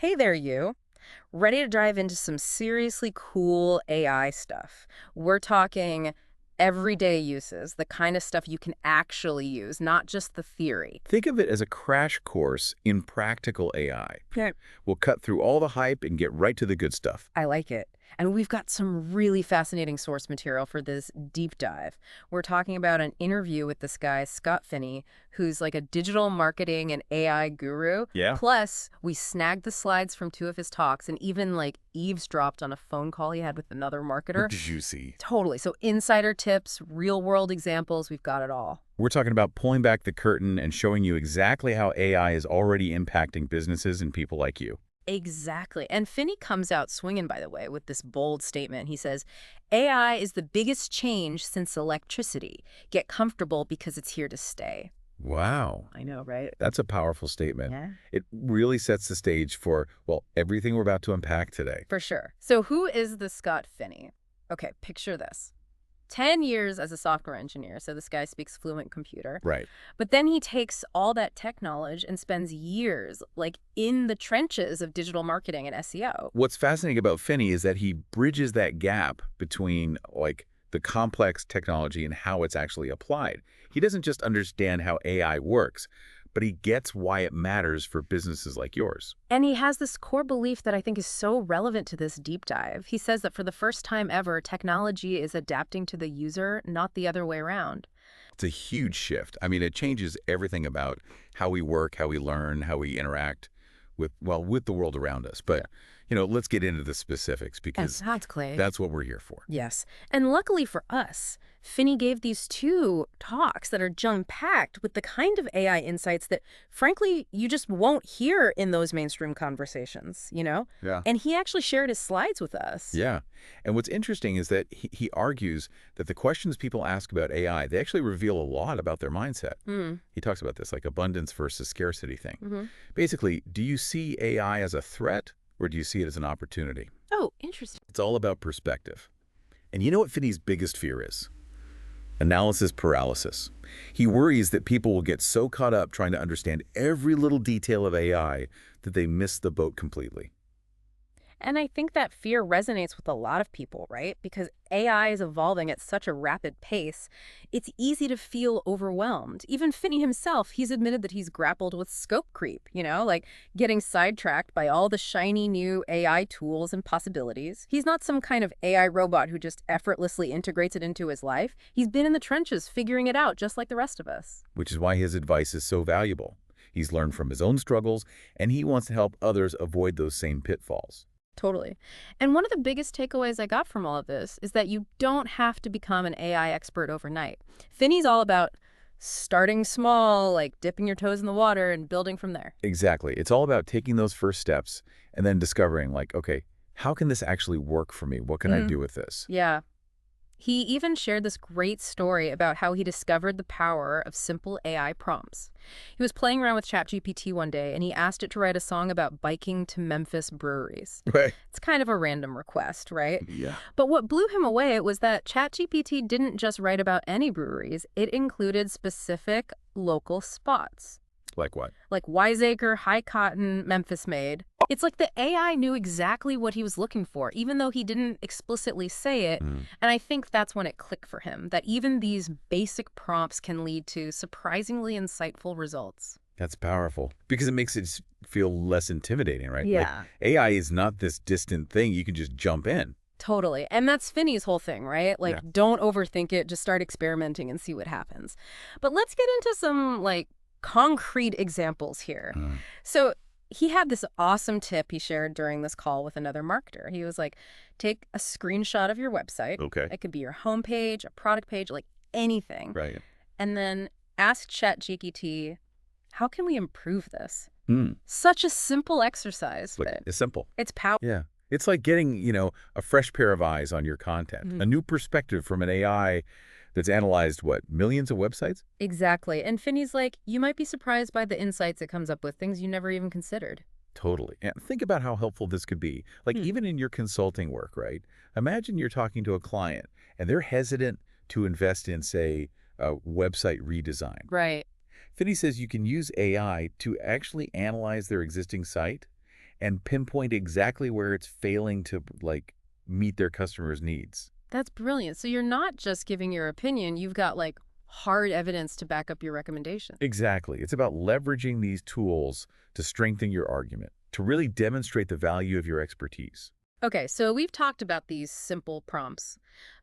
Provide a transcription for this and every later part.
Hey there, you. Ready to dive into some seriously cool AI stuff? We're talking everyday uses, the kind of stuff you can actually use, not just the theory. Think of it as a crash course in practical AI. Yeah. We'll cut through all the hype and get right to the good stuff. I like it. And we've got some really fascinating source material for this deep dive. We're talking about an interview with this guy, Scott Finney, who's like a digital marketing and AI guru. Yeah. Plus, we snagged the slides from two of his talks and even like eavesdropped on a phone call he had with another marketer. Juicy. Totally. So insider tips, real world examples, we've got it all. We're talking about pulling back the curtain and showing you exactly how AI is already impacting businesses and people like you. Exactly. And Finney comes out swinging, by the way, with this bold statement. He says, AI is the biggest change since electricity. Get comfortable because it's here to stay. Wow. I know, right? That's a powerful statement. Yeah. It really sets the stage for, well, everything we're about to unpack today. For sure. So who is the Scott Finney? Okay, picture this. 10 years as a software engineer, so this guy speaks fluent computer. Right. But then he takes all that tech knowledge and spends years, like, in the trenches of digital marketing and SEO. What's fascinating about Finney is that he bridges that gap between, like, the complex technology and how it's actually applied. He doesn't just understand how AI works, but he gets why it matters for businesses like yours. And he has this core belief that I think is so relevant to this deep dive. He says that for the first time ever, technology is adapting to the user, not the other way around. It's a huge shift. I mean, it changes everything about how we work, how we learn, how we interact with, well, with the world around us. But, let's get into the specifics because Exactly. that's what we're here for. Yes. And luckily for us, Finney gave these two talks that are jam-packed with the kind of AI insights that, frankly, you just won't hear in those mainstream conversations, Yeah. And he actually shared his slides with us. Yeah. And what's interesting is that he argues that the questions people ask about AI, they actually reveal a lot about their mindset. He talks about this, like abundance versus scarcity thing. Basically, do you see AI as a threat or do you see it as an opportunity? Oh, interesting. It's all about perspective. And you know what Finney's biggest fear is? Analysis paralysis. He worries that people will get so caught up trying to understand every little detail of AI that they miss the boat completely. And I think that fear resonates with a lot of people, right? Because AI is evolving at such a rapid pace, it's easy to feel overwhelmed. Even Finney himself, he's admitted that he's grappled with scope creep, like getting sidetracked by all the shiny new AI tools and possibilities. He's not some kind of AI robot who just effortlessly integrates it into his life. He's been in the trenches figuring it out just like the rest of us. Which is why his advice is so valuable. He's learned from his own struggles, and he wants to help others avoid those same pitfalls. Totally. And one of the biggest takeaways I got from all of this is that you don't have to become an AI expert overnight. Finney's all about starting small, like dipping your toes in the water and building from there. Exactly. It's all about taking those first steps and then discovering, like, okay, how can this actually work for me? What can I do with this? Yeah. He even shared this great story about how he discovered the power of simple AI prompts. He was playing around with ChatGPT one day, and he asked it to write a song about biking to Memphis breweries. Right. It's kind of a random request, right? Yeah. But what blew him away was that ChatGPT didn't just write about any breweries. It included specific local spots. Like what? Like Wiseacre, High Cotton, Memphis Made. It's like the AI knew exactly what he was looking for, even though he didn't explicitly say it. And I think that's when it clicked for him, that even these basic prompts can lead to surprisingly insightful results. That's powerful because it makes it feel less intimidating, right? Yeah. Like, AI is not this distant thing you can just jump in. Totally. And that's Finney's whole thing, right? Like, don't overthink it. Just start experimenting and see what happens. But let's get into some, concrete examples here. So he had this awesome tip he shared during this call with another marketer. He was like, take a screenshot of your website. Okay. It could be your homepage, a product page, like anything. Right. And then ask ChatGPT, how can we improve this? Such a simple exercise. Look, it's simple. It's powerful. Yeah. It's like getting, a fresh pair of eyes on your content, a new perspective from an AI that's analyzed, millions of websites? Exactly. And Finney's like, you might be surprised by the insights it comes up with, things you never even considered. Totally. And think about how helpful this could be. Like even in your consulting work, right? Imagine you're talking to a client and they're hesitant to invest in, say, a website redesign. Right. Finney says you can use AI to actually analyze their existing site and pinpoint exactly where it's failing to, like, meet their customers' needs. That's brilliant. So you're not just giving your opinion, you've got like hard evidence to back up your recommendation. Exactly. It's about leveraging these tools to strengthen your argument, to really demonstrate the value of your expertise. Okay, so we've talked about these simple prompts,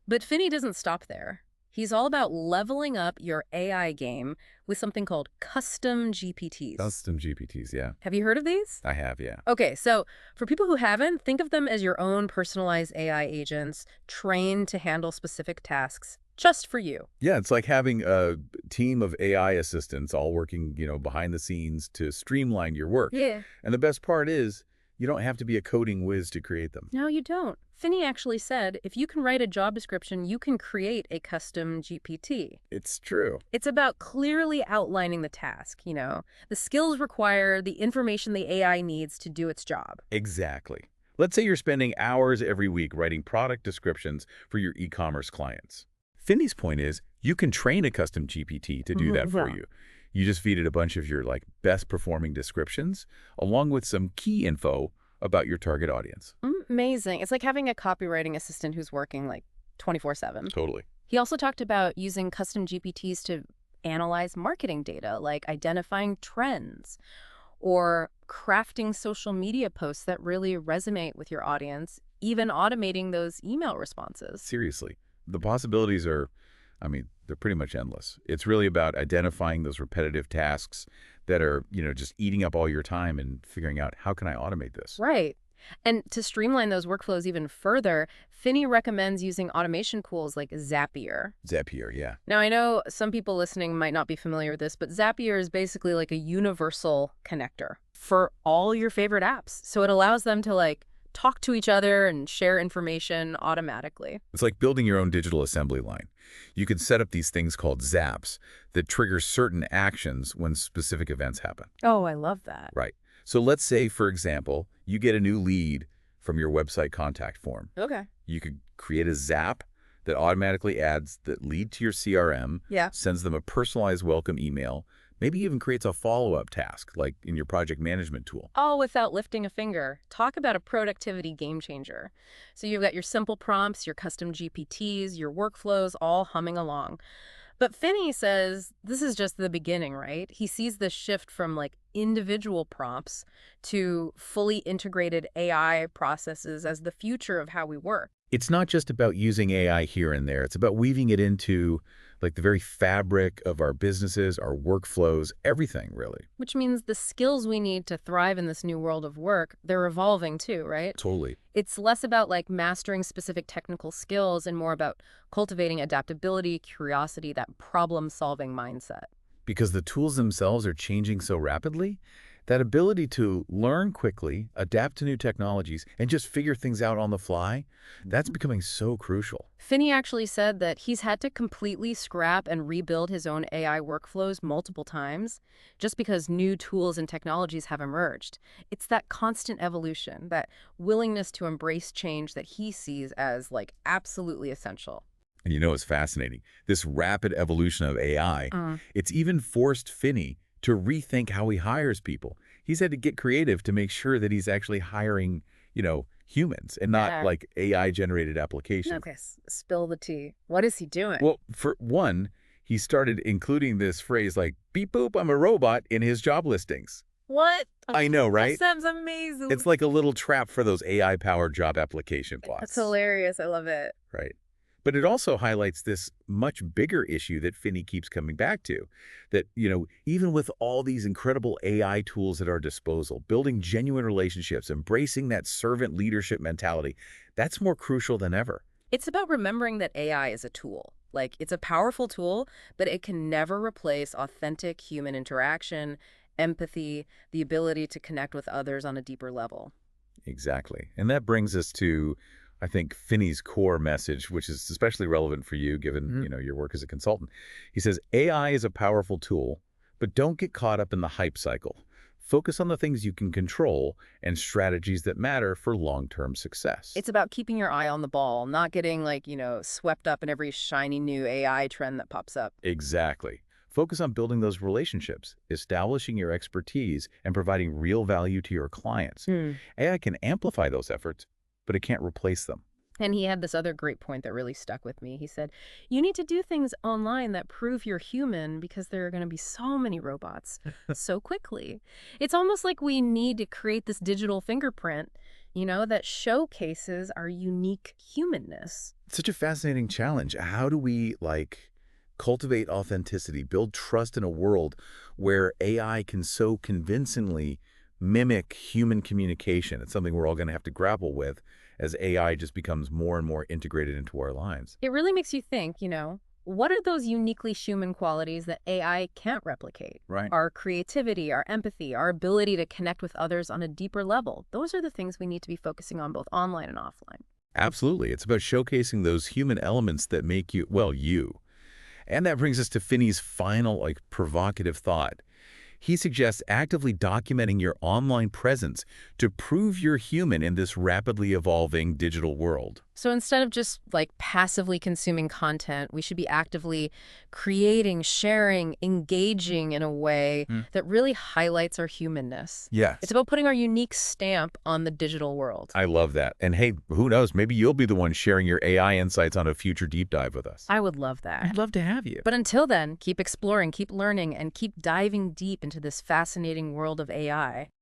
but Finney doesn't stop there. He's all about leveling up your AI game with something called custom GPTs. Custom GPTs, yeah. Have you heard of these? I have, yeah. Okay, so for people who haven't, think of them as your own personalized AI agents trained to handle specific tasks just for you. Yeah, it's like having a team of AI assistants all working, behind the scenes to streamline your work. Yeah. And the best part is, you don't have to be a coding whiz to create them. No, you don't. Finney actually said, if you can write a job description, you can create a custom GPT. It's true. It's about clearly outlining the task, the skills required, the information the AI needs to do its job. Exactly. Let's say you're spending hours every week writing product descriptions for your e-commerce clients. Finney's point is, you can train a custom GPT to do that for you. You just feed it a bunch of your best performing descriptions, along with some key info about your target audience. Amazing. It's like having a copywriting assistant who's working 24/7. Totally. He also talked about using custom GPTs to analyze marketing data, like identifying trends or crafting social media posts that really resonate with your audience, even automating those email responses. Seriously. The possibilities are, they're pretty much endless. It's really about identifying those repetitive tasks that are, just eating up all your time and figuring out, how can I automate this? Right. And to streamline those workflows even further, Finney recommends using automation tools like Zapier. Zapier, yeah. Now, I know some people listening might not be familiar with this, but Zapier is basically like a universal connector for all your favorite apps. So it allows them to talk to each other and share information automatically. It's like building your own digital assembly line. You can set up these things called zaps that trigger certain actions when specific events happen. Oh, I love that. Right. So let's say, for example, you get a new lead from your website contact form. Okay. You could create a zap that automatically adds that lead to your CRM, Yeah. sends them a personalized welcome email, maybe even creates a follow-up task, like in your project management tool. All without lifting a finger. Talk about a productivity game changer. So you've got your simple prompts, your custom GPTs, your workflows all humming along. But Finney says this is just the beginning, right? He sees this shift from individual prompts to fully integrated AI processes as the future of how we work. It's not just about using AI here and there. It's about weaving it into the very fabric of our businesses, our workflows, everything, really. Which means the skills we need to thrive in this new world of work, they're evolving too, right? Totally. It's less about mastering specific technical skills and more about cultivating adaptability, curiosity, that problem-solving mindset. Because the tools themselves are changing so rapidly, that ability to learn quickly, adapt to new technologies, and just figure things out on the fly, that's becoming so crucial. Finney actually said that he's had to completely scrap and rebuild his own AI workflows multiple times just because new tools and technologies have emerged. It's that constant evolution, that willingness to embrace change that he sees as absolutely essential. And it's fascinating. This rapid evolution of AI, it's even forced Finney to rethink how he hires people. He's had to get creative to make sure that he's actually hiring, humans and not AI-generated applications. Okay, spill the tea. What is he doing? Well, for one, he started including this phrase beep boop, I'm a robot in his job listings. What? I know, right? That sounds amazing. It's like a little trap for those AI-powered job application bots. That's hilarious. I love it. Right. But it also highlights this much bigger issue that Finney keeps coming back to, that, even with all these incredible AI tools at our disposal, building genuine relationships, embracing that servant leadership mentality, that's more crucial than ever. It's about remembering that AI is a tool. It's a powerful tool, but it can never replace authentic human interaction, empathy, the ability to connect with others on a deeper level. Exactly. And that brings us to, I think, Finney's core message, which is especially relevant for you given, your work as a consultant. He says, AI is a powerful tool, but don't get caught up in the hype cycle. Focus on the things you can control and strategies that matter for long-term success. It's about keeping your eye on the ball, not getting swept up in every shiny new AI trend that pops up. Exactly. Focus on building those relationships, establishing your expertise, and providing real value to your clients. Hmm. AI can amplify those efforts, but it can't replace them. And he had this other great point that really stuck with me. He said, you need to do things online that prove you're human because there are going to be so many robots so quickly. It's almost like we need to create this digital fingerprint, that showcases our unique humanness. Such a fascinating challenge. How do we, cultivate authenticity, build trust in a world where AI can so convincingly mimic human communication? It's something we're all going to have to grapple with as AI just becomes more and more integrated into our lives. It really makes you think, what are those uniquely human qualities that AI can't replicate? Right. Our creativity, our empathy, our ability to connect with others on a deeper level. Those are the things we need to be focusing on both online and offline. Absolutely. It's about showcasing those human elements that make you, well, you. And that brings us to Finney's final, provocative thought. He suggests actively documenting your online presence to prove you're human in this rapidly evolving digital world. So instead of just passively consuming content, we should be actively creating, sharing, engaging in a way that really highlights our humanness. Yes. It's about putting our unique stamp on the digital world. I love that. And hey, who knows? Maybe you'll be the one sharing your AI insights on a future deep dive with us. I would love that. I'd love to have you. But until then, keep exploring, keep learning, and keep diving deep into this fascinating world of AI.